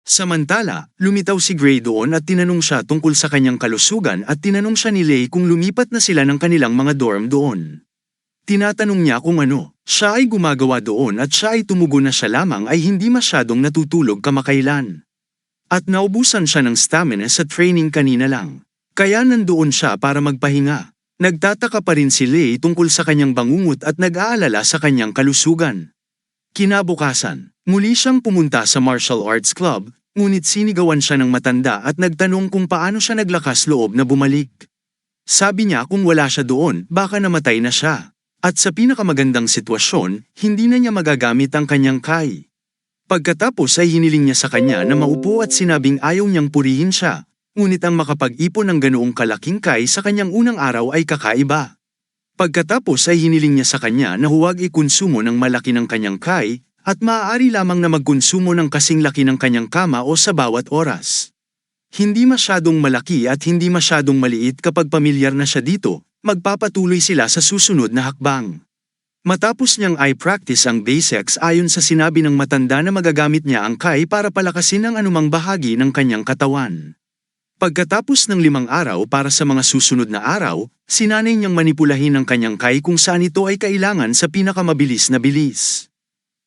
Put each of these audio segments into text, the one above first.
Samantala, lumitaw si Gray doon at tinanong siya tungkol sa kanyang kalusugan at tinanong siya ni Lei kung lumipat na sila ng kanilang mga dorm doon. Tinatanong niya kung ano, siya ay gumagawa doon at siya ay tumugon na siya lamang ay hindi masyadong natutulog kamakailan. At naubusan siya ng stamina sa training kanina lang. Kaya nandoon siya para magpahinga. Nagtataka pa rin si Lei tungkol sa kanyang bangungot at nag-aalala sa kanyang kalusugan. Kinabukasan, muli siyang pumunta sa martial arts club, ngunit sinigawan siya ng matanda at nagtanong kung paano siya naglakas loob na bumalik. Sabi niya kung wala siya doon, baka namatay na siya. At sa pinakamagandang sitwasyon, hindi na niya magagamit ang kanyang kai. Pagkatapos ay hiniling niya sa kanya na maupo at sinabing ayaw niyang purihin siya, ngunit ang makapag-ipon ng ganoong kalaking kai sa kanyang unang araw ay kakaiba. Pagkatapos ay hiniling niya sa kanya na huwag ikonsumo ng malaki ng kanyang kai, at maaari lamang na magkonsumo ng kasing laki ng kanyang kama o sa bawat oras. Hindi masyadong malaki at hindi masyadong maliit kapag pamilyar na siya dito, magpapatuloy sila sa susunod na hakbang. Matapos niyang i-practice ang basics ayon sa sinabi ng matanda na magagamit niya ang kai para palakasin ang anumang bahagi ng kanyang katawan. Pagkatapos ng 5 araw para sa mga susunod na araw, sinanay niyang manipulahin ang kanyang kai kung saan ito ay kailangan sa pinakamabilis na bilis.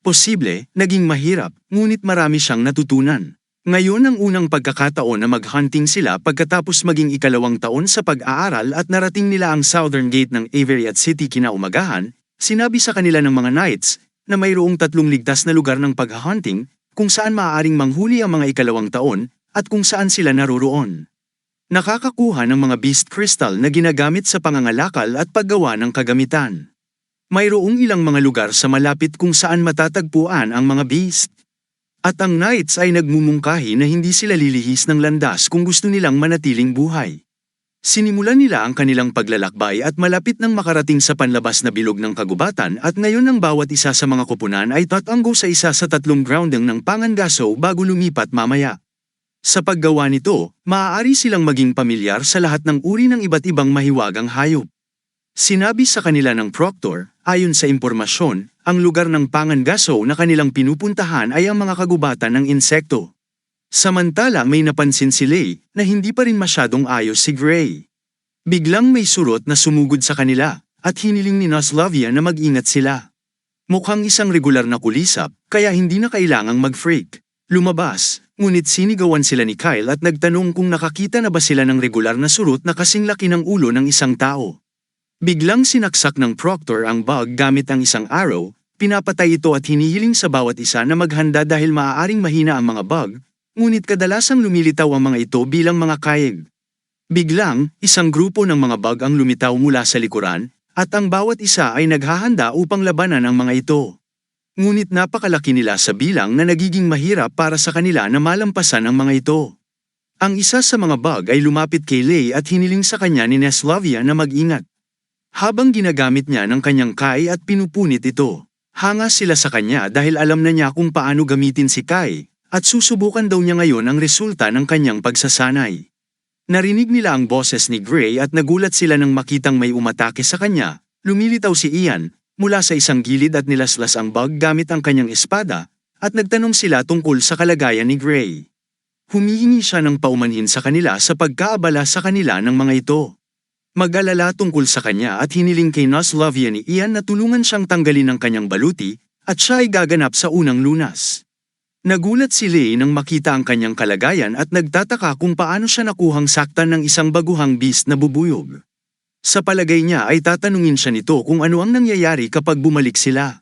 Posible, naging mahirap, ngunit marami siyang natutunan. Ngayon ang unang pagkakataon na mag-hunting sila pagkatapos maging 2 taon sa pag-aaral at narating nila ang Southern Gate ng Averiat City kinaumagahan, sinabi sa kanila ng mga knights na mayroong 3 ligtas na lugar ng pag-hunting kung saan maaaring manghuli ang mga 2 taon at kung saan sila naroroon. Nakakakuha ng mga beast crystal na ginagamit sa pangangalakal at paggawa ng kagamitan. Mayroong ilang mga lugar sa malapit kung saan matatagpuan ang mga beast. At ang knights ay nagmumungkahi na hindi sila lilihis ng landas kung gusto nilang manatiling buhay. Sinimulan nila ang kanilang paglalakbay at malapit nang makarating sa panlabas na bilog ng kagubatan at ngayon ang bawat isa sa mga koponan ay tatanggo sa isa sa 3 grounding ng pangangaso bago lumipat mamaya. Sa paggawa nito, maaari silang maging pamilyar sa lahat ng uri ng iba't ibang mahiwagang hayop. Sinabi sa kanila ng proctor, ayon sa impormasyon, ang lugar ng pangangaso na kanilang pinupuntahan ay ang mga kagubatan ng insekto. Samantala may napansin si Lei na hindi pa rin masyadong ayos si Gray. Biglang may surot na sumugod sa kanila at hiniling ni Noslavia na mag-ingat sila. Mukhang isang regular na kulisap kaya hindi na kailangang mag-freak. Lumabas, ngunit sinigawan sila ni Kyle at nagtanong kung nakakita na ba sila ng regular na surot na kasing laki ng ulo ng isang tao. Biglang sinaksak ng proctor ang bug gamit ang isang arrow, pinapatay ito at hinihiling sa bawat isa na maghanda dahil maaaring mahina ang mga bug, ngunit kadalasang lumilitaw ang mga ito bilang mga kayeg. Biglang, isang grupo ng mga bug ang lumitaw mula sa likuran, at ang bawat isa ay naghahanda upang labanan ang mga ito. Ngunit napakalaki nila sa bilang na nagiging mahirap para sa kanila na malampasan ang mga ito. Ang isa sa mga bug ay lumapit kay Lei at hiniling sa kanya ni Noslavia na mag-ingat. Habang ginagamit niya ng kanyang kai at pinupunit ito, hanga sila sa kanya dahil alam na niya kung paano gamitin si kai, at susubukan daw niya ngayon ang resulta ng kanyang pagsasanay. Narinig nila ang boses ni Gray at nagulat sila nang makitang may umatake sa kanya. Lumilitaw si Ian mula sa isang gilid at nilaslas ang bug gamit ang kanyang espada, at nagtanong sila tungkol sa kalagayan ni Gray. Humihingi siya ng paumanhin sa kanila sa pagkaabala sa kanila ng mga ito. Mag-alala tungkol sa kanya at hiniling kay Noslavia ni Ian na tulungan siyang tanggalin ang kanyang baluti at siya ay gaganap sa unang lunas. Nagulat si Lei nang makita ang kanyang kalagayan at nagtataka kung paano siya nakuhang saktan ng isang baguhang beast na bubuyog. Sa palagay niya ay tatanungin siya nito kung ano ang nangyayari kapag bumalik sila.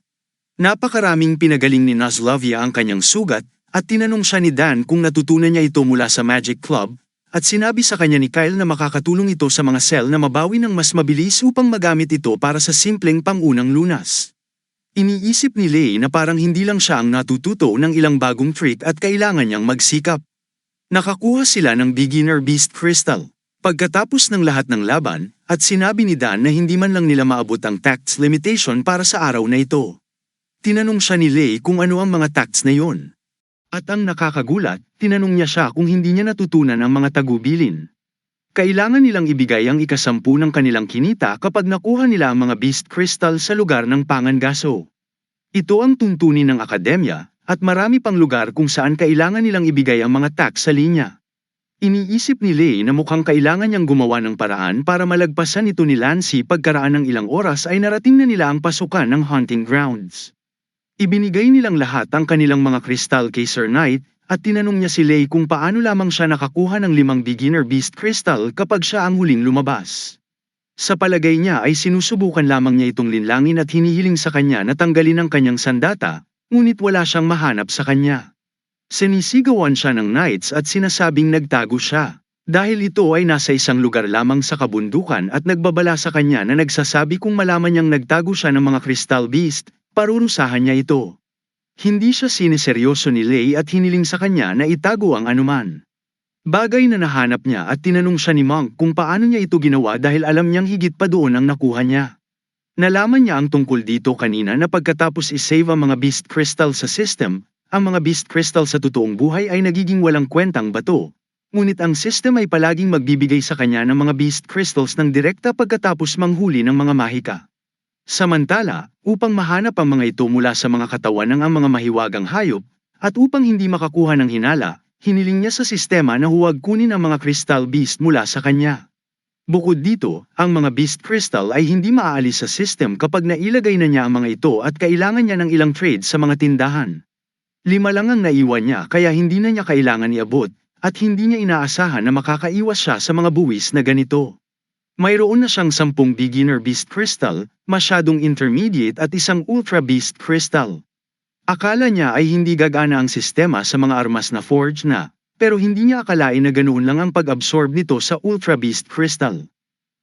Napakaraming pinagaling ni Noslavia ang kanyang sugat at tinanong siya ni Dan kung natutunan niya ito mula sa Magic Club, at sinabi sa kanya ni Kyle na makakatulong ito sa mga cell na mabawi ng mas mabilis upang magamit ito para sa simpleng pangunang lunas. Iniisip ni Lei na parang hindi lang siya ang natututo ng ilang bagong trick at kailangan niyang magsikap. Nakakuha sila ng beginner beast crystal. Pagkatapos ng lahat ng laban, at sinabi ni Dan na hindi man lang nila maabot ang tax limitation para sa araw na ito. Tinanong siya ni Lei kung ano ang mga tax na yon. At ang nakakagulat, tinanong niya siya kung hindi niya natutunan ang mga tagubilin. Kailangan nilang ibigay ang 10% ng kanilang kinita kapag nakuha nila ang mga beast crystal sa lugar ng pangangaso. Ito ang tuntunin ng akademya, at marami pang lugar kung saan kailangan nilang ibigay ang mga tax sa linya. Iniisip ni Lei na mukhang kailangan niyang gumawa ng paraan para malagpasan ito ni Lancy pagkaraan ng ilang oras ay narating na nila ang pasukan ng hunting grounds. Ibinigay nilang lahat ang kanilang mga kristal kay Sir Knight at tinanong niya si Lei kung paano lamang siya nakakuha ng 5 beginner beast crystal kapag siya ang huling lumabas. Sa palagay niya ay sinusubukan lamang niya itong linlangin at hinihiling sa kanya na tanggalin ang kanyang sandata, ngunit wala siyang mahanap sa kanya. Sinisigawan siya ng knights at sinasabing nagtago siya, dahil ito ay nasa isang lugar lamang sa kabundukan at nagbabala sa kanya na nagsasabi kung malaman niyang nagtago siya ng mga crystal beast, parurusahan niya ito. Hindi siya siniseryoso ni Lei at hiniling sa kanya na itago ang anuman. Bagay na nahanap niya at tinanong siya ni Monk kung paano niya ito ginawa dahil alam niyang higit pa doon ang nakuha niya. Nalaman niya ang tungkol dito kanina na pagkatapos isave ang mga beast crystal sa system, ang mga beast crystal sa totoong buhay ay nagiging walang kwentang bato. Ngunit ang system ay palaging magbibigay sa kanya ng mga beast crystals ng direkta pagkatapos manghuli ng mga mahika. Samantala, upang mahanap ang mga ito mula sa mga katawan ng ang mga mahiwagang hayop, at upang hindi makakuha ng hinala, hiniling niya sa sistema na huwag kunin ang mga crystal beast mula sa kanya. Bukod dito, ang mga beast crystal ay hindi maaalis sa system kapag nailagay na niya ang mga ito at kailangan niya ng ilang trade sa mga tindahan. 5 lang ang naiwan niya kaya hindi na niya kailangan iabot, at hindi niya inaasahan na makakaiwas siya sa mga buwis na ganito. Mayroon na siyang 10 beginner beast crystal, masyadong intermediate at isang ultra beast crystal. Akala niya ay hindi gagana ang sistema sa mga armas na forge na, pero hindi niya akalain na ganoon lang ang pag-absorb nito sa ultra beast crystal.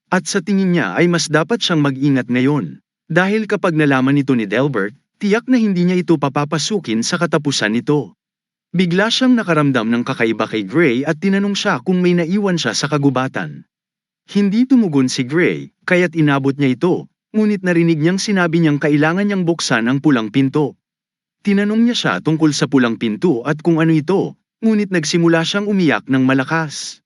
At sa tingin niya ay mas dapat siyang mag-ingat ngayon, dahil kapag nalaman ito ni Delbert, tiyak na hindi niya ito papapasukin sa katapusan nito. Bigla siyang nakaramdam ng kakaiba kay Gray at tinanong siya kung may naiwan siya sa kagubatan. Hindi tumugon si Gray, kaya't inabot niya ito, ngunit narinig niyang sinabi niyang kailangan niyang buksan ang pulang pinto. Tinanong niya siya tungkol sa pulang pinto at kung ano ito, ngunit nagsimula siyang umiyak ng malakas.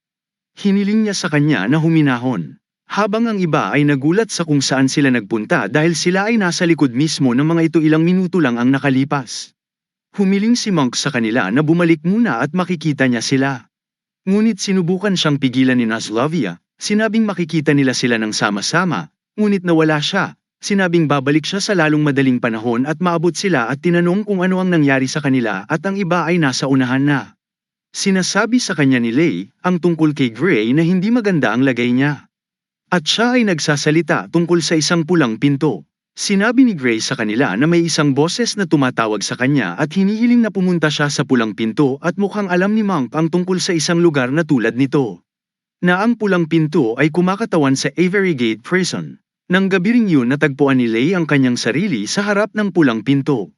Hiniling niya sa kanya na huminahon. Habang ang iba ay nagulat sa kung saan sila nagpunta dahil sila ay nasa likod mismo ng mga ito ilang minuto lang ang nakalipas. Humiling si Monk sa kanila na bumalik muna at makikita niya sila. Ngunit sinubukan siyang pigilan ni Naslovia, sinabing makikita nila sila ng sama-sama, ngunit nawala siya, sinabing babalik siya sa lalong madaling panahon at maabot sila at tinanong kung ano ang nangyari sa kanila at ang iba ay nasa unahan na. Sinasabi sa kanya ni Lei, ang tungkol kay Gray na hindi maganda ang lagay niya. At siya ay nagsasalita tungkol sa isang pulang pinto. Sinabi ni Gray sa kanila na may isang boses na tumatawag sa kanya at hinihiling na pumunta siya sa pulang pinto at mukhang alam ni Monk ang tungkol sa isang lugar na tulad nito. Na ang pulang pinto ay kumakatawan sa Avery Gate Prison. Nang gabi ring yun natagpuan ni Lei ang kanyang sarili sa harap ng pulang pinto.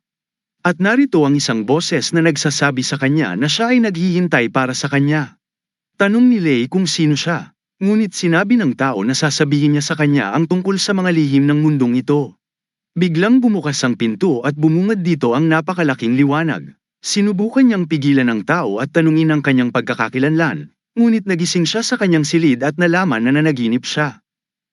At narito ang isang boses na nagsasabi sa kanya na siya ay naghihintay para sa kanya. Tanong ni Lei kung sino siya. Ngunit sinabi ng tao na sasabihin niya sa kanya ang tungkol sa mga lihim ng mundong ito. Biglang bumukas ang pinto at bumungad dito ang napakalaking liwanag. Sinubukan niyang pigilan ang tao at tanungin ang kanyang pagkakakilanlan, ngunit nagising siya sa kanyang silid at nalaman na nanaginip siya.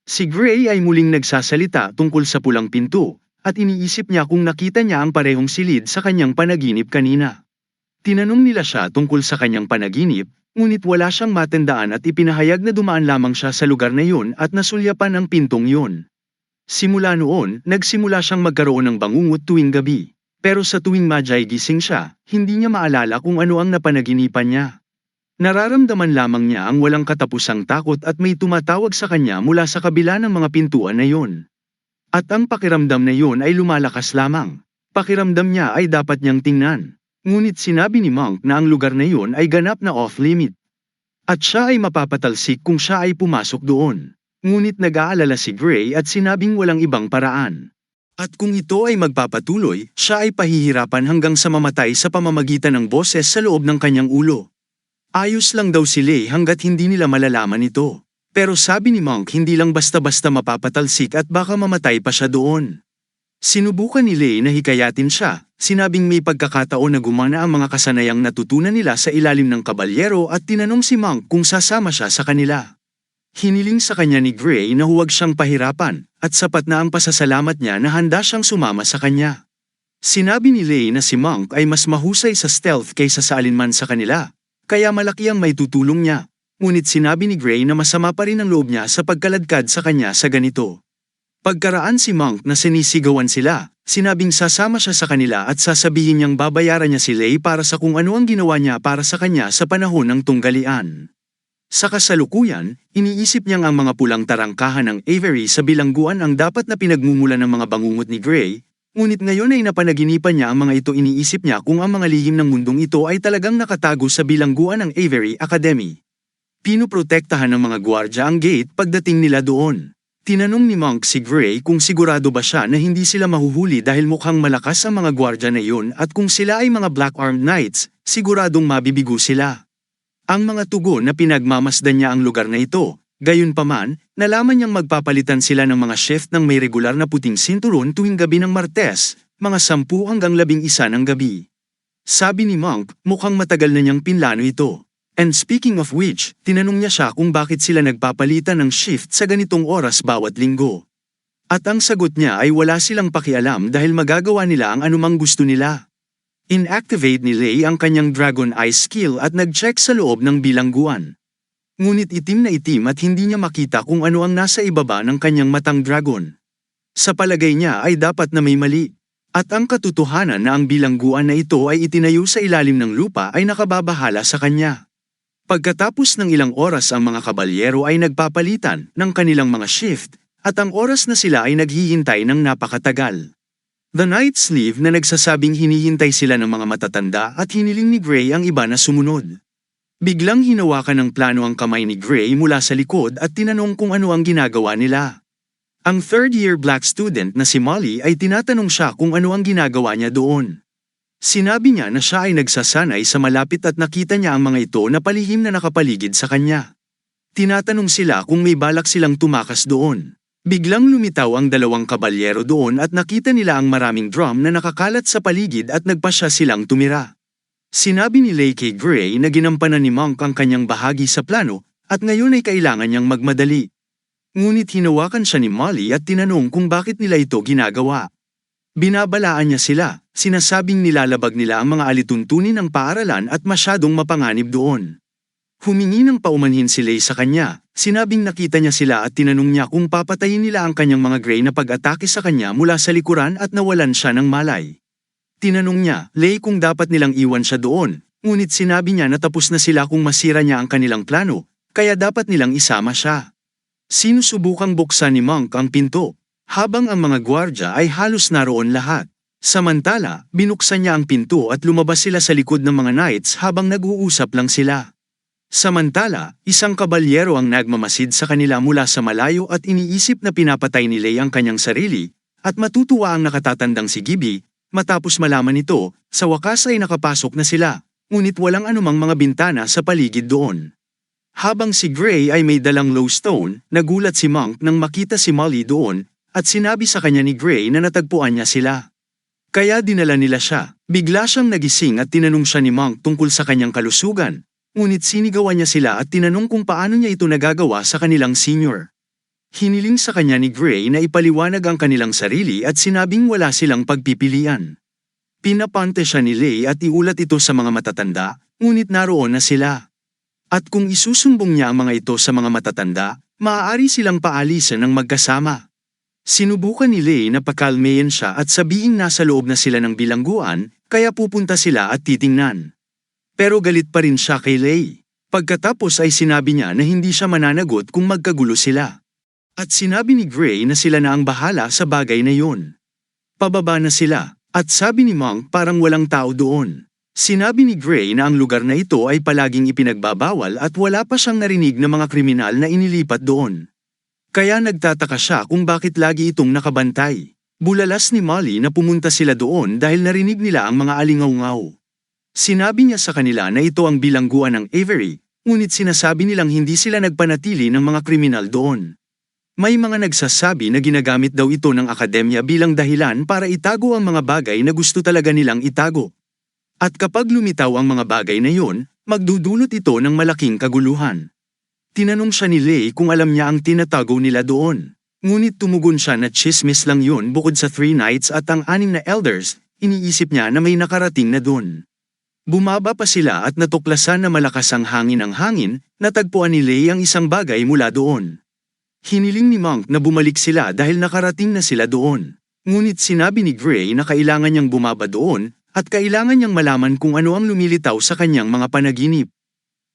Si Gray ay muling nagsasalita tungkol sa pulang pinto, at iniisip niya kung nakita niya ang parehong silid sa kanyang panaginip kanina. Tinanong nila siya tungkol sa kanyang panaginip, ngunit wala siyang matandaan at ipinahayag na dumaan lamang siya sa lugar na yun at nasulyapan ang pintong yun. Simula noon, nagsimula siyang magkaroon ng bangungot tuwing gabi. Pero sa tuwing madyay gising siya, hindi niya maalala kung ano ang napanaginipan niya. Nararamdaman lamang niya ang walang katapusang takot at may tumatawag sa kanya mula sa kabila ng mga pintuan na yun. At ang pakiramdam na yun ay lumalakas lamang. Pakiramdam niya ay dapat niyang tingnan. Ngunit sinabi ni Monk na ang lugar na yun ay ganap na off-limit. At siya ay mapapatalsik kung siya ay pumasok doon. Ngunit nag-aalala si Gray at sinabing walang ibang paraan. At kung ito ay magpapatuloy, siya ay pahihirapan hanggang sa mamatay sa pamamagitan ng boses sa loob ng kanyang ulo. Ayos lang daw si Lei hanggat hindi nila malalaman ito. Pero sabi ni Monk hindi lang basta-basta mapapatalsik at baka mamatay pa siya doon. Sinubukan ni Lei na hikayatin siya, sinabing may pagkakataon na gumana ang mga kasanayang natutunan nila sa ilalim ng kabalyero at tinanong si Monk kung sasama siya sa kanila. Hiniling sa kanya ni Gray na huwag siyang pahirapan, at sapat na ang pasasalamat niya na handa siyang sumama sa kanya. Sinabi ni Lei na si Monk ay mas mahusay sa stealth kaysa sa alinman sa kanila, kaya malaki ang may tutulong niya. Ngunit sinabi ni Gray na masama pa rin ang loob niya sa pagkaladkad sa kanya sa ganito. Pagkaraan si Monk na sinisigawan sila, sinabing sasama siya sa kanila at sasabihin niyang babayaran niya si Lei para sa kung ano ang ginawa niya para sa kanya sa panahon ng tunggalian. Sa kasalukuyan, iniisip niyang ang mga pulang tarangkahan ng Avery sa bilangguan ang dapat na pinagmumulan ng mga bangungot ni Gray, ngunit ngayon ay napanaginipan niya ang mga ito iniisip niya kung ang mga lihim ng mundong ito ay talagang nakatago sa bilangguan ng Avery Academy. Pinoprotektahan ng mga gwardya ang gate pagdating nila doon. Tinanong ni Monk si Gray kung sigurado ba siya na hindi sila mahuhuli dahil mukhang malakas ang mga gwardya na iyon at kung sila ay mga Black-Armed Knights, siguradong mabibigo sila. Ang mga tugon na pinagmamasdan niya ang lugar na ito, gayunpaman, nalaman niyang magpapalitan sila ng mga shift ng may regular na puting sinturon tuwing gabi ng Martes, mga 10 hanggang 11 ng gabi. Sabi ni Monk, mukhang matagal na niyang pinlano ito. And speaking of which, tinanong niya siya kung bakit sila nagpapalitan ng shift sa ganitong oras bawat linggo. At ang sagot niya ay wala silang pakialam dahil magagawa nila ang anumang gusto nila. Inactivate ni Lei ang kanyang Dragon Eye skill at nag-check sa loob ng bilangguan. Ngunit itim na itim at hindi niya makita kung ano ang nasa ibaba ng kanyang matang dragon. Sa palagay niya ay dapat na may mali. At ang katotohanan na ang bilangguan na ito ay itinayo sa ilalim ng lupa ay nakababahala sa kanya. Pagkatapos ng ilang oras ang mga kabalyero ay nagpapalitan ng kanilang mga shift at ang oras na sila ay naghihintay ng napakatagal. The Knight's Sleeve na nagsasabing hinihintay sila ng mga matatanda at hiniling ni Gray ang iba na sumunod. Biglang hinawakan ng plano ang kamay ni Gray mula sa likod at tinanong kung ano ang ginagawa nila. Ang third-year black student na si Molly ay tinatanong siya kung ano ang ginagawa niya doon. Sinabi niya na siya ay nagsasanay sa malapit at nakita niya ang mga ito na palihim na nakapaligid sa kanya. Tinatanong sila kung may balak silang tumakas doon. Biglang lumitaw ang dalawang kabalyero doon at nakita nila ang maraming drum na nakakalat sa paligid at nagpasya silang tumira. Sinabi ni Lei kay Gray na ginampanan ni Monk ang kanyang bahagi sa plano at ngayon ay kailangan niyang magmadali. Ngunit hinawakan siya ni Molly at tinanong kung bakit nila ito ginagawa. Binabalaan niya sila, sinasabing nilalabag nila ang mga alituntunin ng paaralan at masyadong mapanganib doon. Humingi ng paumanhin si Lei sa kanya, sinabing nakita niya sila at tinanong niya kung papatayin nila ang kanyang mga Gray na pag-atake sa kanya mula sa likuran at nawalan siya ng malay. Tinanong niya, Lei kung dapat nilang iwan siya doon, ngunit sinabi niya na tapos na sila kung masira niya ang kanilang plano, kaya dapat nilang isama siya. Sinusubukang buksan ni Monk ang pinto, habang ang mga gwardya ay halos naroon lahat. Samantala, binuksan niya ang pinto at lumabas sila sa likod ng mga knights habang nag-uusap lang sila. Samantala, isang kabalyero ang nagmamasid sa kanila mula sa malayo at iniisip na pinapatay ni Lei ang kanyang sarili, at matutuwa ang nakatatandang si Gibby, matapos malaman nito, sa wakas ay nakapasok na sila, ngunit walang anumang mga bintana sa paligid doon. Habang si Gray ay may dalang lowstone, nagulat si Monk nang makita si Molly doon, at sinabi sa kanya ni Gray na natagpuan niya sila. Kaya dinala nila siya, bigla siyang nagising at tinanong siya ni Monk tungkol sa kanyang kalusugan. Ngunit sinigawan niya sila at tinanong kung paano niya ito nagagawa sa kanilang senior. Hiniling sa kanya ni Gray na ipaliwanag ang kanilang sarili at sinabing wala silang pagpipilian. Pinapante siya ni Lei at iulat ito sa mga matatanda, ngunit naroon na sila. At kung isusumbong niya ang mga ito sa mga matatanda, maaari silang paalisan ng magkasama. Sinubukan ni Lei na pakalmayan siya at sabihing nasa loob na sila ng bilangguan, kaya pupunta sila at titingnan. Pero galit pa rin siya kay Lei. Pagkatapos ay sinabi niya na hindi siya mananagot kung magkagulo sila. At sinabi ni Gray na sila na ang bahala sa bagay na yun. Pababa na sila, at sabi ni Monk parang walang tao doon. Sinabi ni Gray na ang lugar na ito ay palaging ipinagbabawal at wala pa siyang narinig na mga kriminal na inilipat doon. Kaya nagtataka siya kung bakit lagi itong nakabantay. Bulalas ni Molly na pumunta sila doon dahil narinig nila ang mga alingaw-ngaw. Sinabi niya sa kanila na ito ang bilangguan ng Avery, ngunit sinasabi nilang hindi sila nagpanatili ng mga kriminal doon. May mga nagsasabi na ginagamit daw ito ng akademya bilang dahilan para itago ang mga bagay na gusto talaga nilang itago. At kapag lumitaw ang mga bagay na yon, magdudulot ito ng malaking kaguluhan. Tinanong siya ni Lei kung alam niya ang tinatago nila doon. Ngunit tumugon siya na chismis lang yun bukod sa 3 knights at ang 6 na elders, iniisip niya na may nakarating na dun. Bumaba pa sila at natuklasan na malakas ang hangin, natagpuan ni Lei ang isang bagay mula doon. Hiniling ni Monk na bumalik sila dahil nakarating na sila doon. Ngunit sinabi ni Gray na kailangan niyang bumaba doon at kailangan niyang malaman kung ano ang lumilitaw sa kanyang mga panaginip.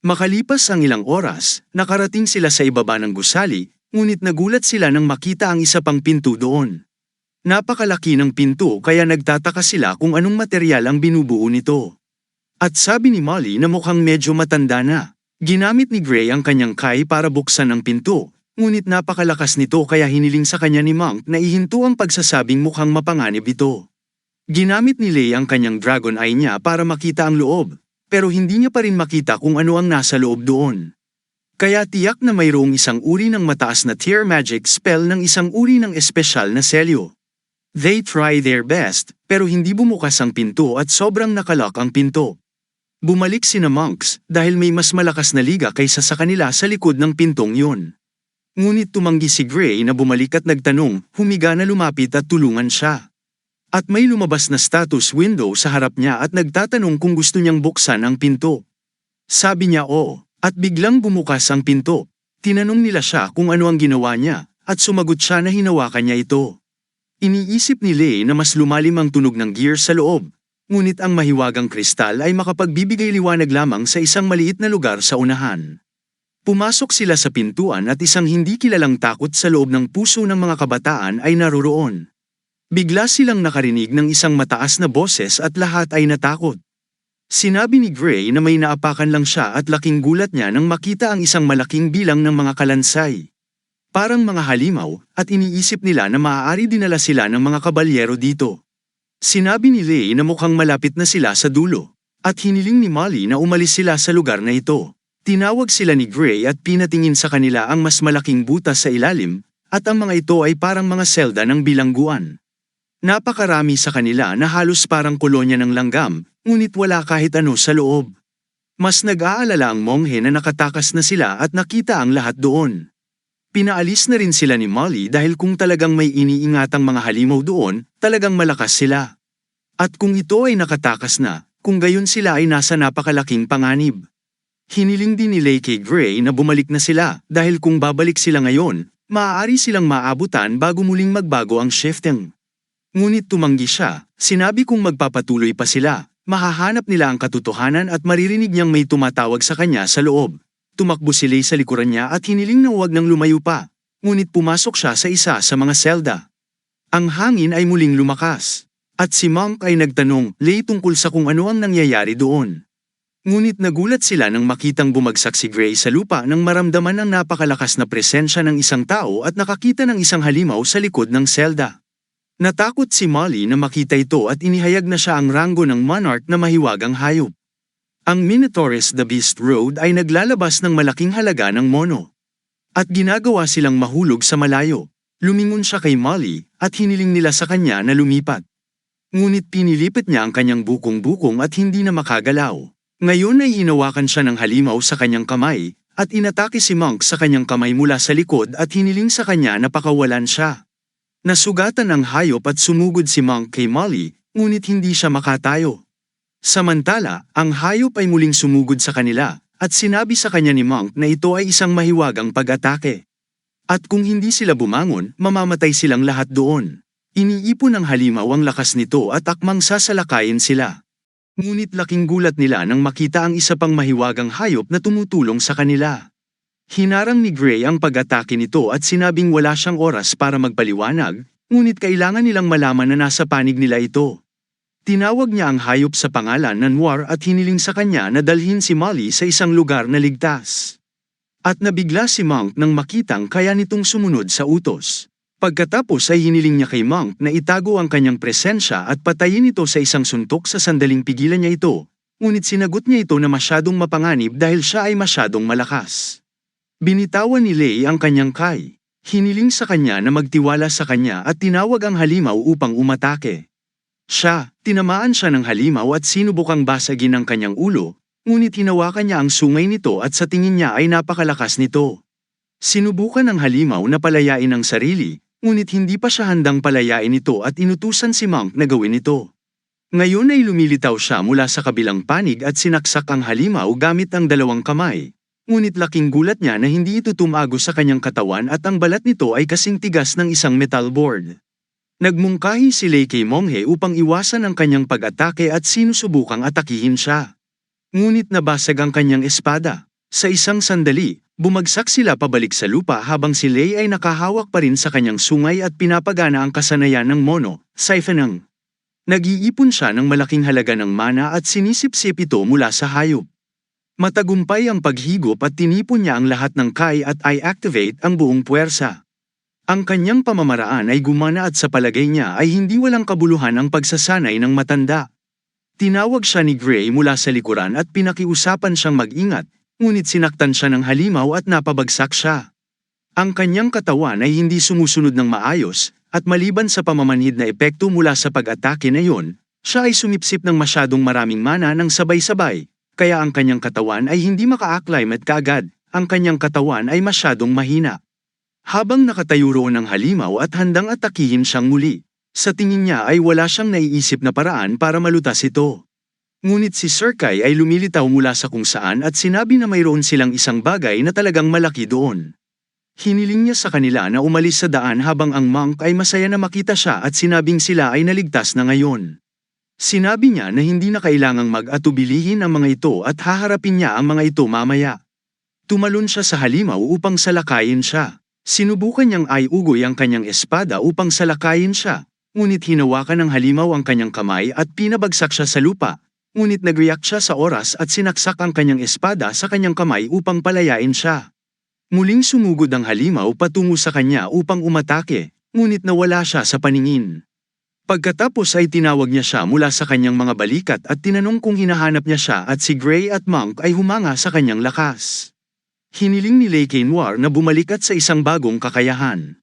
Makalipas ang ilang oras, nakarating sila sa ibaba ng gusali, ngunit nagulat sila nang makita ang isa pang pinto doon. Napakalaki ng pinto kaya nagtataka sila kung anong materyal ang binubuo nito. At sabi ni Molly na mukhang medyo matanda na. Ginamit ni Gray ang kanyang kai para buksan ang pinto, ngunit napakalakas nito kaya hiniling sa kanya ni Monk na ihinto ang pagsasabing mukhang mapanganib ito. Ginamit ni Lei ang kanyang dragon eye niya para makita ang loob, pero hindi niya pa rin makita kung ano ang nasa loob doon. Kaya tiyak na mayroong isang uri ng mataas na tier magic spell ng isang uri ng espesyal na selyo. They try their best, pero hindi bumukas ang pinto at sobrang nakalock ang pinto. Bumalik sina Monks dahil may mas malakas na liga kaysa sa kanila sa likod ng pintong yun. Ngunit tumanggi si Gray na bumalik at nagtanong, humiga na lumapit at tulungan siya. At may lumabas na status window sa harap niya at nagtatanong kung gusto niyang buksan ang pinto. Sabi niya oo, at biglang bumukas ang pinto. Tinanong nila siya kung ano ang ginawa niya, at sumagot siya na hinawakan niya ito. Iniisip ni Lei na mas lumalim ang tunog ng gear sa loob. Ngunit ang mahiwagang kristal ay makapagbibigay liwanag lamang sa isang maliit na lugar sa unahan. Pumasok sila sa pintuan at isang hindi kilalang takot sa loob ng puso ng mga kabataan ay naroroon. Bigla silang nakarinig ng isang mataas na boses at lahat ay natakot. Sinabi ni Gray na may naapakan lang siya at laking gulat niya nang makita ang isang malaking bilang ng mga kalansay. Parang mga halimaw at iniisip nila na maaari dinala sila ng mga kabalyero dito. Sinabi ni Lei na mukhang malapit na sila sa dulo, at hiniling ni Molly na umalis sila sa lugar na ito. Tinawag sila ni Gray at pinatingin sa kanila ang mas malaking butas sa ilalim, at ang mga ito ay parang mga selda ng bilangguan. Napakarami sa kanila na halos parang kolonya ng langgam, ngunit wala kahit ano sa loob. Mas nag-aalala ang monghe na nakatakas na sila at nakita ang lahat doon. Pinaalis na rin sila ni Molly dahil kung talagang may iniingatang mga halimaw doon, talagang malakas sila. At kung ito ay nakatakas na, kung gayon sila ay nasa napakalaking panganib. Hiniling din ni Lei kay Gray na bumalik na sila dahil kung babalik sila ngayon, maaari silang maabutan bago muling magbago ang shifting. Ngunit tumanggi siya, sinabi kung magpapatuloy pa sila, mahahanap nila ang katotohanan at maririnig niyang may tumatawag sa kanya sa loob. Tumakbo si Lei sa likuran niya at hiniling na huwag nang lumayo pa, ngunit pumasok siya sa isa sa mga selda. Ang hangin ay muling lumakas, at si Monk ay nagtanong, Lei tungkol sa kung ano ang nangyayari doon. Ngunit nagulat sila nang makitang bumagsak si Gray sa lupa nang maramdaman ang napakalakas na presensya ng isang tao at nakakita ng isang halimaw sa likod ng selda. Natakot si Molly na makita ito at inihayag na siya ang ranggo ng monarch na mahiwagang hayop. Ang Minotaurus the Beast Road ay naglalabas ng malaking halaga ng mono. At ginagawa silang mahulog sa malayo. Lumingon siya kay Molly at hiniling nila sa kanya na lumipat. Ngunit pinilipit niya ang kanyang bukong-bukong at hindi na makagalaw. Ngayon ay hinawakan siya ng halimaw sa kanyang kamay at inatake si Monk sa kanyang kamay mula sa likod at hiniling sa kanya na pakawalan siya. Nasugatan ang hayop at sumugod si Monk kay Molly, ngunit hindi siya makatayo. Samantala, ang hayop ay muling sumugod sa kanila, at sinabi sa kanya ni Monk na ito ay isang mahiwagang pag-atake. At kung hindi sila bumangon, mamamatay silang lahat doon. Iniipon ng halimaw ang lakas nito at akmang sasalakayin sila. Ngunit laking gulat nila nang makita ang isa pang mahiwagang hayop na tumutulong sa kanila. Hinarang ni Gray ang pag-atake nito at sinabing wala siyang oras para magpaliwanag, ngunit kailangan nilang malaman na nasa panig nila ito. Tinawag niya ang hayop sa pangalan na Noir at hiniling sa kanya na dalhin si Molly sa isang lugar na ligtas. At nabigla si Monk nang makitang kaya nitong sumunod sa utos. Pagkatapos ay hiniling niya kay Monk na itago ang kanyang presensya at patayin ito sa isang suntok sa sandaling pigilan niya ito, ngunit sinagot niya ito na masyadong mapanganib dahil siya ay masyadong malakas. Binitawan ni Lei ang kanyang kai. Hiniling sa kanya na magtiwala sa kanya at tinawag ang halimaw upang umatake. Tinamaan siya ng halimaw at sinubukang basagin ang kanyang ulo, ngunit hinawakan niya ang sungay nito at sa tingin niya ay napakalakas nito. Sinubukan ng halimaw na palayain ang sarili, ngunit hindi pa siya handang palayain ito at inutusan si Monk na gawin ito. Ngayon ay lumilitaw siya mula sa kabilang panig at sinaksak ang halimaw gamit ang dalawang kamay. Ngunit laking gulat niya na hindi ito tumago sa kanyang katawan at ang balat nito ay kasing tigas ng isang metal board. Nagmungkahi si Lei kay Monghe upang iwasan ang kanyang pag-atake at sinusubukang atakihin siya. Ngunit nabasag ang kanyang espada. Sa isang sandali, bumagsak sila pabalik sa lupa habang si Lei ay nakahawak pa rin sa kanyang sungay at pinapagana ang kasanayan ng mono, siphonang. Nag-iipon siya ng malaking halaga ng mana at sinisip-sip ito mula sa hayop. Matagumpay ang paghigop at tinipon niya ang lahat ng kai at i-activate ang buong puwersa. Ang kanyang pamamaraan ay gumana at sa palagay niya ay hindi walang kabuluhan ang pagsasanay ng matanda. Tinawag siya ni Gray mula sa likuran at pinakiusapan siyang mag-ingat, ngunit sinaktan siya ng halimaw at napabagsak siya. Ang kanyang katawan ay hindi sumusunod ng maayos, at maliban sa pamamanhid na epekto mula sa pag-atake na iyon, siya ay sumipsip ng masyadong maraming mana ng sabay-sabay, kaya ang kanyang katawan ay hindi maka-acclimate kaagad, ang kanyang katawan ay masyadong mahina. Habang nakatayo roon ang halimaw at handang atakihin siyang muli, sa tingin niya ay wala siyang naiisip na paraan para malutas ito. Ngunit si Sir Kai ay lumilitaw mula sa kung saan at sinabi na mayroon silang isang bagay na talagang malaki doon. Hiniling niya sa kanila na umalis sa daan habang ang monk ay masaya na makita siya at sinabing sila ay naligtas na ngayon. Sinabi niya na hindi na kailangang mag-atubilihin ang mga ito at haharapin niya ang mga ito mamaya. Tumalon siya sa halimaw upang salakayin siya. Sinubukan niyang ay-ugoy ang kanyang espada upang salakayin siya, ngunit hinawakan ng halimaw ang kanyang kamay at pinabagsak siya sa lupa, ngunit nag-react siya sa oras at sinaksak ang kanyang espada sa kanyang kamay upang palayain siya. Muling sumugod ang halimaw patungo sa kanya upang umatake, ngunit nawala siya sa paningin. Pagkatapos ay tinawag niya siya mula sa kanyang mga balikat at tinanong kung hinahanap niya siya at si Gray at Monk ay humanga sa kanyang lakas. Hiniling ni Lei Noir na bumalik at sa isang bagong kakayahan.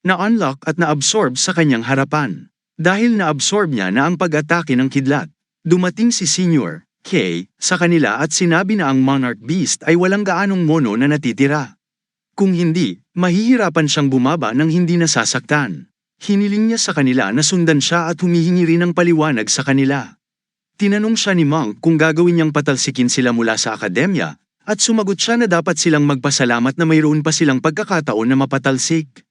Na-unlock at na-absorb sa kanyang harapan. Dahil na-absorb niya na ang pag-atake ng kidlat, dumating si Senior K sa kanila at sinabi na ang Monarch Beast ay walang gaanong mono na natitira. Kung hindi, mahihirapan siyang bumaba nang hindi nasasaktan. Hiniling niya sa kanila na sundan siya at humihingi rin ng paliwanag sa kanila. Tinanong siya ni Monk kung gagawin niyang patalsikin sila mula sa akademya, at sumagot siya na dapat silang magpasalamat na mayroon pa silang pagkakataon na mapatalsik.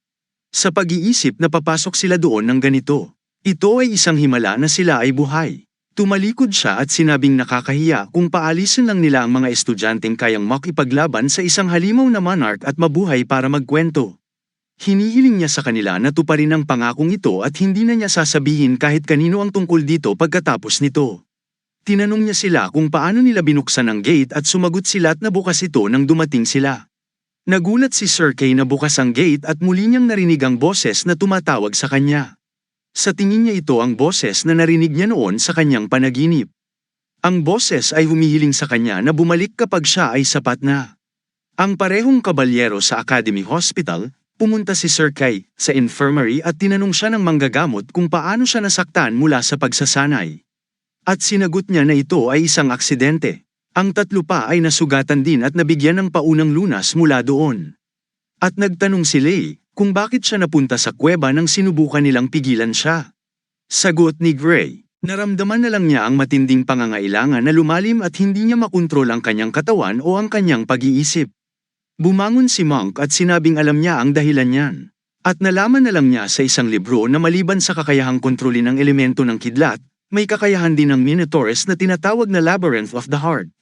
Sa pag-iisip na papasok sila doon ng ganito, ito ay isang himala na sila ay buhay. Tumalikod siya at sinabing nakakahiya kung paalisin lang nila ang mga estudyanteng kayang makipaglaban sa isang halimaw na monarch at mabuhay para magkwento. Hinihiling niya sa kanila na tuparin ang pangakong ito at hindi na niya sasabihin kahit kanino ang tungkol dito pagkatapos nito. Tinanong niya sila kung paano nila binuksan ang gate at sumagot sila at nabukas ito nang dumating sila. Nagulat si Sir Kay na bukas ang gate at muli niyang narinig ang boses na tumatawag sa kanya. Sa tingin niya ito ang boses na narinig niya noon sa kanyang panaginip. Ang boses ay humihiling sa kanya na bumalik kapag siya ay sapat na. Ang parehong kabalyero sa Academy Hospital, pumunta si Sir Kai sa infirmary at tinanong siya ng manggagamot kung paano siya nasaktan mula sa pagsasanay. At sinagot niya na ito ay isang aksidente. Ang tatlo pa ay nasugatan din at nabigyan ng paunang lunas mula doon. At nagtanong si Lei kung bakit siya napunta sa kuweba nang sinubukan nilang pigilan siya. Sagot ni Gray, naramdaman na lang niya ang matinding pangangailangan na lumalim at hindi niya makontrol ang kanyang katawan o ang kanyang pag-iisip. Bumangon si Monk at sinabing alam niya ang dahilan niyan. At nalaman na lang niya sa isang libro na maliban sa kakayahang kontrolin ang elemento ng kidlat, may kakayahan din ng Minotaurus na tinatawag na Labyrinth of the Heart.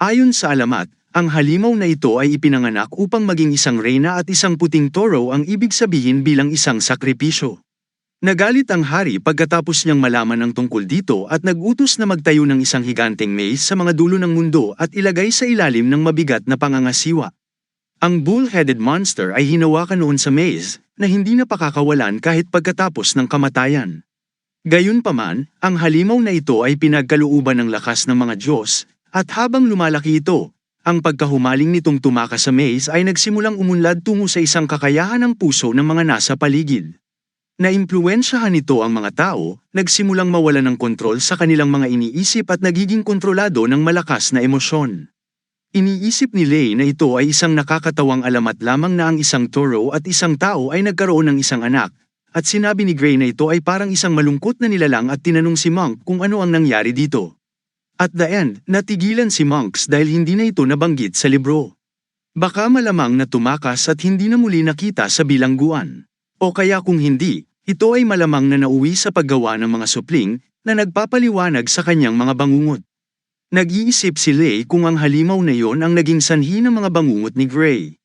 Ayon sa alamat, ang halimaw na ito ay ipinanganak upang maging isang reyna at isang puting toro ang ibig sabihin bilang isang sakripisyo. Nagalit ang hari pagkatapos niyang malaman ang tungkol dito at nag-utos na magtayo ng isang higanteng maze sa mga dulo ng mundo at ilagay sa ilalim ng mabigat na pangangasiwa. Ang bull-headed monster ay hinawakan noon sa maze na hindi na pakakawalan kahit pagkatapos ng kamatayan. Gayunpaman, ang halimaw na ito ay pinagkalooban ng lakas ng mga Diyos, at habang lumalaki ito, ang pagkahumaling nitong tumakas sa maze ay nagsimulang umunlad tungo sa isang kakayahan ng puso ng mga nasa paligid. Naimpluwensyahan nito ang mga tao, nagsimulang mawalan ng kontrol sa kanilang mga iniisip at nagiging kontrolado ng malakas na emosyon. Iniisip ni Lei na ito ay isang nakakatawang alamat lamang na ang isang toro at isang tao ay nagkaroon ng isang anak, at sinabi ni Gray na ito ay parang isang malungkot na nilalang at tinanong si Monk kung ano ang nangyari dito. At the end, natigilan si Monks dahil hindi na ito nabanggit sa libro. Baka malamang na tumakas at hindi na muli nakita sa bilangguan. O kaya kung hindi, ito ay malamang na nauwi sa paggawa ng mga supling na nagpapaliwanag sa kanyang mga bangungot. Nag-iisip si Lay kung ang halimaw na iyon ang naging sanhi ng mga bangungot ni Gray.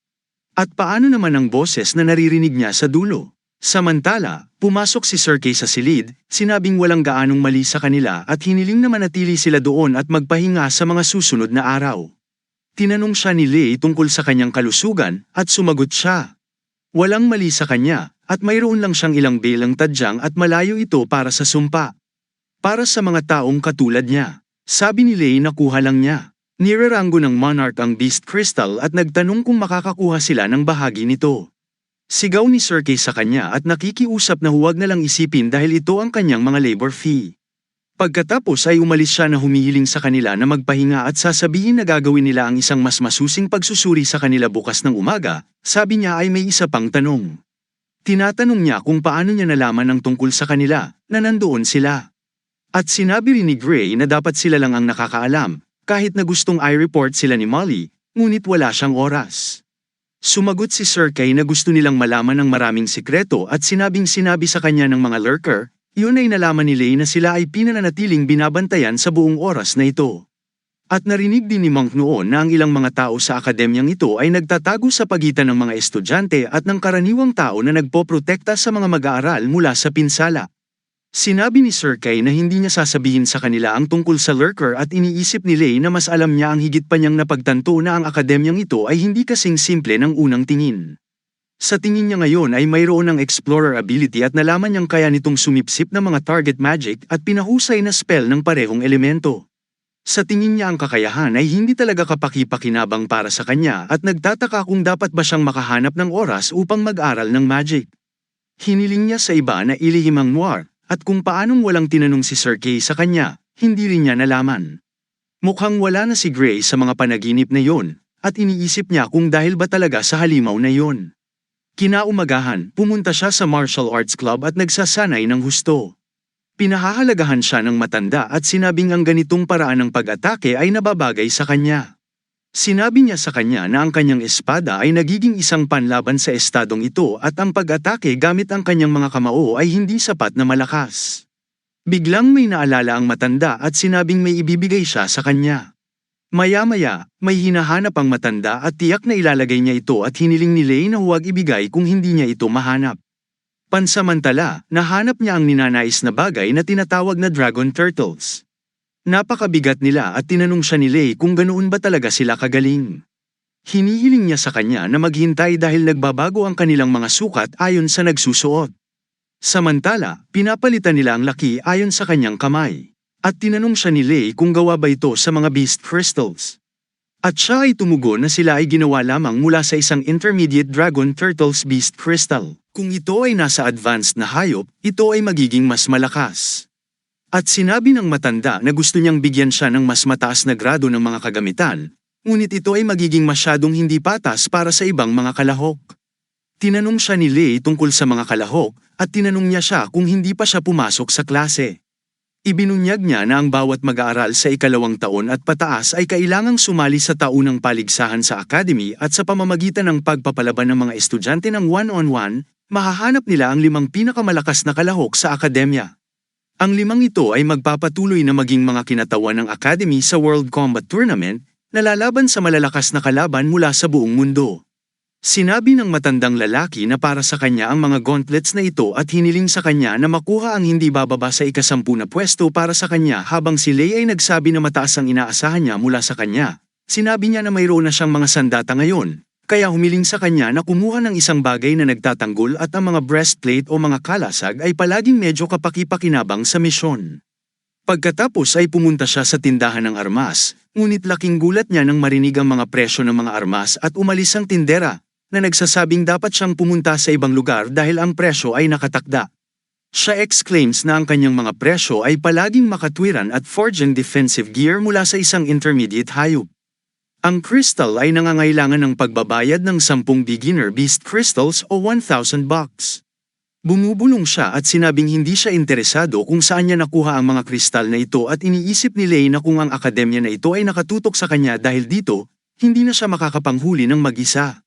At paano naman ang boses na naririnig niya sa dulo? Samantala, pumasok si Sir Kay sa silid, sinabing walang gaanong mali sa kanila at hiniling na manatili sila doon at magpahinga sa mga susunod na araw. Tinanong siya ni Lay tungkol sa kanyang kalusugan at sumagot siya. Walang mali sa kanya at mayroon lang siyang ilang belang tadyang at malayo ito para sa sumpa. Para sa mga taong katulad niya, sabi ni Lay na kuha lang niya. Niraranggo ng Monarch ang Beast Crystal at nagtanong kung makakakuha sila ng bahagi nito. Sigaw ni Sir Kay sa kanya at nakikiusap na huwag na lang isipin dahil ito ang kanyang mga labor fee. Pagkatapos ay umalis siya na humihiling sa kanila na magpahinga at sasabihin na gagawin nila ang isang mas masusing pagsusuri sa kanila bukas ng umaga, sabi niya ay may isa pang tanong. Tinatanong niya kung paano niya nalaman ang tungkol sa kanila, na nandoon sila. At sinabi rin ni Gray na dapat sila lang ang nakakaalam, kahit na gustong i-report sila ni Molly, ngunit wala siyang oras. Sumagot si Sir Kay na gusto nilang malaman ng maraming sikreto at sinabi sa kanya ng mga lurker, yun ay nalaman ni Lay na sila ay pinananatiling binabantayan sa buong oras na ito. At narinig din ni Monk noon na ang ilang mga tao sa akademyang ito ay nagtatago sa pagitan ng mga estudyante at ng karaniwang tao na nagpoprotekta sa mga mag-aaral mula sa pinsala. Sinabi ni Sir Kay na hindi niya sasabihin sa kanila ang tungkol sa lurker at iniisip ni Lay na mas alam niya ang higit pa niyang napagtanto na ang akademyang ito ay hindi kasing simple ng unang tingin. Sa tingin niya ngayon ay mayroon ng explorer ability at nalaman niyang kaya nitong sumipsip ng mga target magic at pinahusay na spell ng parehong elemento. Sa tingin niya ang kakayahan ay hindi talaga kapaki-pakinabang para sa kanya at nagtataka kung dapat ba siyang makahanap ng oras upang mag-aral ng magic. Hiniling niya sa iba na ilihim ang noir. At kung paanong walang tinanong si Sir Kay sa kanya, hindi rin niya nalaman. Mukhang wala na si Gray sa mga panaginip na yon, at iniisip niya kung dahil ba talaga sa halimaw na yon. Kinaumagahan, pumunta siya sa martial arts club at nagsasanay ng husto. Pinahahalagahan siya ng matanda at sinabing ang ganitong paraan ng pag-atake ay nababagay sa kanya. Sinabi niya sa kanya na ang kanyang espada ay nagiging isang panlaban sa estadong ito at ang pag-atake gamit ang kanyang mga kamao ay hindi sapat na malakas. Biglang may naalala ang matanda at sinabing may ibibigay siya sa kanya. Maya-maya, may hinahanap ang matanda at tiyak na ilalagay niya ito at hiniling ni Lay na huwag ibigay kung hindi niya ito mahanap. Pansamantala, nahanap niya ang ninanais na bagay na tinatawag na dragon turtles. Napakabigat nila at tinanong siya ni Lay kung ganoon ba talaga sila kagaling. Hinihiling niya sa kanya na maghintay dahil nagbabago ang kanilang mga sukat ayon sa nagsusuot. Samantala, pinapalitan nila ang laki ayon sa kanyang kamay. At tinanong siya ni Lay kung gawa ba ito sa mga beast crystals. At siya ay tumugon na sila ay ginawa lamang mula sa isang intermediate dragon turtles beast crystal. Kung ito ay nasa advanced na hayop, ito ay magiging mas malakas. At sinabi ng matanda na gusto niyang bigyan siya ng mas mataas na grado ng mga kagamitan, ngunit ito ay magiging masyadong hindi patas para sa ibang mga kalahok. Tinanong siya ni Lay tungkol sa mga kalahok at tinanong niya siya kung hindi pa siya pumasok sa klase. Ibinunyag niya na ang bawat mag-aaral sa ikalawang taon at pataas ay kailangang sumali sa taunang paligsahan sa academy at sa pamamagitan ng pagpapalaban ng mga estudyante ng one-on-one, mahahanap nila ang 5 pinakamalakas na kalahok sa akademya. Ang 5 ito ay magpapatuloy na maging mga kinatawan ng Academy sa World Combat Tournament, na lalaban sa malalakas na kalaban mula sa buong mundo. Sinabi ng matandang lalaki na para sa kanya ang mga gauntlets na ito at hiniling sa kanya na makuha ang hindi bababa sa ika-10 na pwesto para sa kanya habang si Lay ay nagsabi na mataas ang inaasahan niya mula sa kanya. Sinabi niya na mayroon na siyang mga sandata ngayon, kaya humiling sa kanya na kumuha ng isang bagay na nagtatanggol at ang mga breastplate o mga kalasag ay palaging medyo kapaki-pakinabang sa misyon. Pagkatapos ay pumunta siya sa tindahan ng armas, ngunit laking gulat niya nang marinig ang mga presyo ng mga armas at umalis ang tindera, na nagsasabing dapat siyang pumunta sa ibang lugar dahil ang presyo ay nakatakda. Siya exclaims na ang kanyang mga presyo ay palaging makatwiran at forging defensive gear mula sa isang intermediate hayop. Ang crystal ay nangangailangan ng pagbabayad ng 10 beginner beast crystals o 1,000 bucks. Bumubulong siya at sinabing hindi siya interesado kung saan niya nakuha ang mga kristal na ito at iniisip ni Lei na kung ang akademya na ito ay nakatutok sa kanya dahil dito, hindi na siya makakapanghuli ng mag-isa.